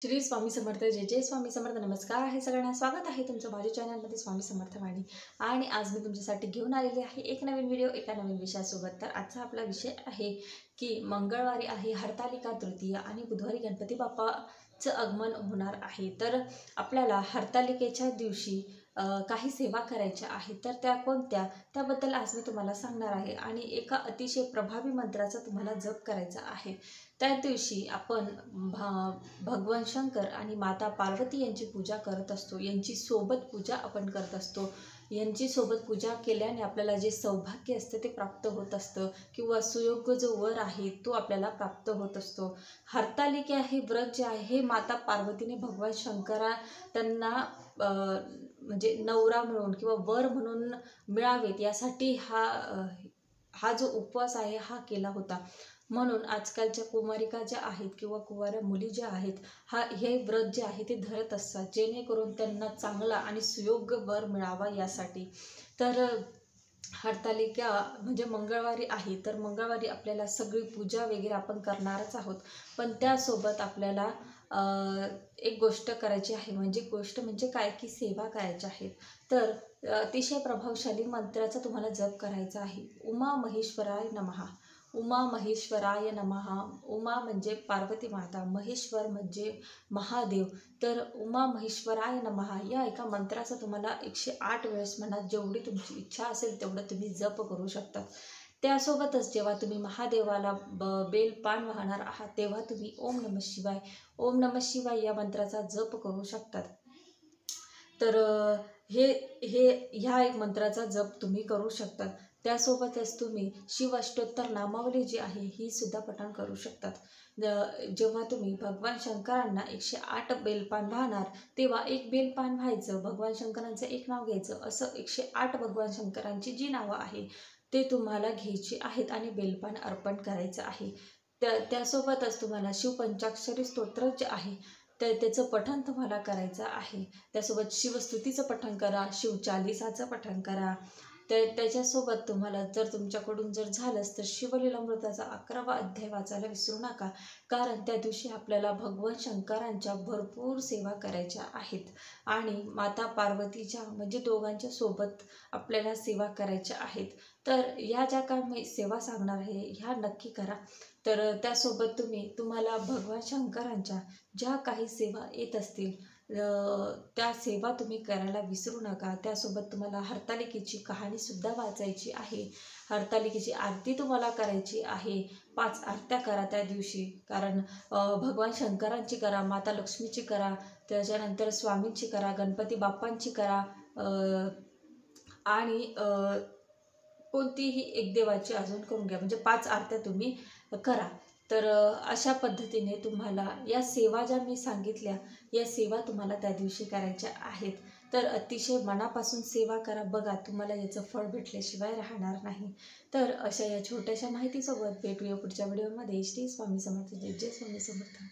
श्री स्वामी समर्थ जय जय स्वामी समर्थ. नमस्कार आहे सगळ्यांना, स्वागत आहे तुमचं माझ्या चॅनलमध्ये स्वामी समर्थ वाणी. आणि आज मी तुमच्यासाठी घेऊन आलेली आहे एक नवीन व्हिडिओ एका नवीन विषयासोबत. तर आजचा आपला विषय आहे की मंगळवारी आहे हरतालिका तृतीय आणि बुधवारी गणपती बाप्पाचं आगमन होणार आहे. तर आपल्याला हरतालिकेच्या दिवशी काही सेवा करायच्या आहेत. तर त्या कोणत्या, त्याबद्दल आज मी तुम्हाला सांगणार आहे. आणि एका अतिशय प्रभावी मंत्राचा तुम्हाला जप करायचा आहे. त्या दिवशी आपण भगवान शंकर आणि माता पार्वती यांची पूजा करत असतो. यांची सोबत पूजा आपण करत असतो. यांची सोबत पूजा केल्याने आपल्याला जे सौभाग्य असतं ते प्राप्त होत असतं, किंवा सुयोग्य जो वर आहे तो आपल्याला प्राप्त होत असतो. हरतालिका हे व्रत जे आहे हे माता पार्वतीने भगवान शंकरा त्यांना म्हणजे नवरा म्हणून किंवा वर म्हणून मिळावेत यासाठी हा जो उपवास आहे हा केला होता. म्हणून आजकालच्या कुमारिका ज्या आहेत किंवा कुवाऱ्या मुली ज्या आहेत हे व्रत जे आहे ते धरत असतात, जेणेकरून त्यांना चांगला आणि सुयोग्य वर मिळावा यासाठी. तर हरतालिका म्हणजे मंगळवारी आहे, तर मंगळवारी आपल्याला सगळी पूजा वगैरे आपण करणारच आहोत. पण त्यासोबत आपल्याला एक गोष्ट करायची आहे. गोष्ट म्हणजे काय की सेवा करायची आहे. तर अतिशय प्रभावशाली मंत्राचा तुम्हाला जप करायचा आहे. उमा महेश्वराय नमः. उमा महेश्वराय नमः. उमा म्हणजे पार्वती माता, महेश्वर म्हणजे महादेव. तर उमा महेश्वराय नमः या एका मंत्राचा तुम्हाला 108 वेळेस म्हणा, जेवढी तुमची इच्छा असेल तेवढं तुम्ही जप करू शकता. त्यासोबतच जेव्हा तुम्ही महादेवाला बेलपान वाहणार आहात तेव्हा तुम्ही ओम नमः शिवाय, ओम नमः शिवाय या मंत्राचा जप करू शकतात. तर ह्या एक मंत्राचा जप तुम्ही करू शकतात. त्यासोबतच तुम्ही शिवाष्टोत्तर नामावली जी आहे ही सुद्धा पठण करू शकतात. जेव्हा तुम्ही भगवान शंकरांना 108 बेलपान वाहणार तेव्हा एक बेलपान व्हायचं, भगवान शंकरांचं एक नाव घ्यायचं, असं 108 भगवान शंकरांची जी नावं आहे ते तुम्हाला घ्यायची आहेत आणि बेलपान अर्पण करायचं आहे. त्यासोबतच तुम्हाला शिवपंचाक्षरी स्तोत्र जे आहे त्याचं पठण तुम्हाला करायचं आहे. त्यासोबत शिवस्तुतीचं पठण करा, शिवचालिसाचं पठण करा. त्याच्यासोबत तुम्हाला जर तुमच्याकडून जर झालंच तर शिवलीलामृताचा 11वा अध्याय वाचायला विसरू नका, कारण त्या दिवशी आपल्याला भगवान शंकरांच्या भरपूर सेवा करायच्या आहेत. आणि माता पार्वतीच्या म्हणजे दोघांच्या सोबत आपल्याला सेवा करायच्या आहेत. तर या ज्या काय मी सेवा सांगणार आहे ह्या नक्की करा. तर त्यासोबत तुम्हाला भगवान शंकरांच्या ज्या काही सेवा येत असतील त्या सेवा तुम्ही करायला विसरू नका. त्यासोबत तुम्हाला हरतालिकेची कहाणी सुद्धा वाचायची आहे. हरतालिकेची आरती तुम्हाला करायची आहे. 5 आरत्या करा त्या दिवशी, कारण भगवान शंकरांची करा, माता लक्ष्मीची करा, त्याच्यानंतर स्वामींची करा, गणपती बाप्पांची करा, आणि कोणतीही एक देवाची अजून करून घ्या. म्हणजे 5 आरत्या तुम्ही करा. तर अशा पद्धतीने तुम्हाला या सेवा ज्या मी सांगितल्या या सेवा तुम्हाला त्या दिवशी करायच्या आहेत. तर अतिशय मनापासून सेवा करा, बघा तुम्हाला याचं फळ भेटल्याशिवाय राहणार नाही. तर अशा या छोट्याशा माहितीसोबत भेटूया पुढच्या व्हिडिओमध्ये. श्री स्वामी समर्थ. जय जय स्वामी समर्थ.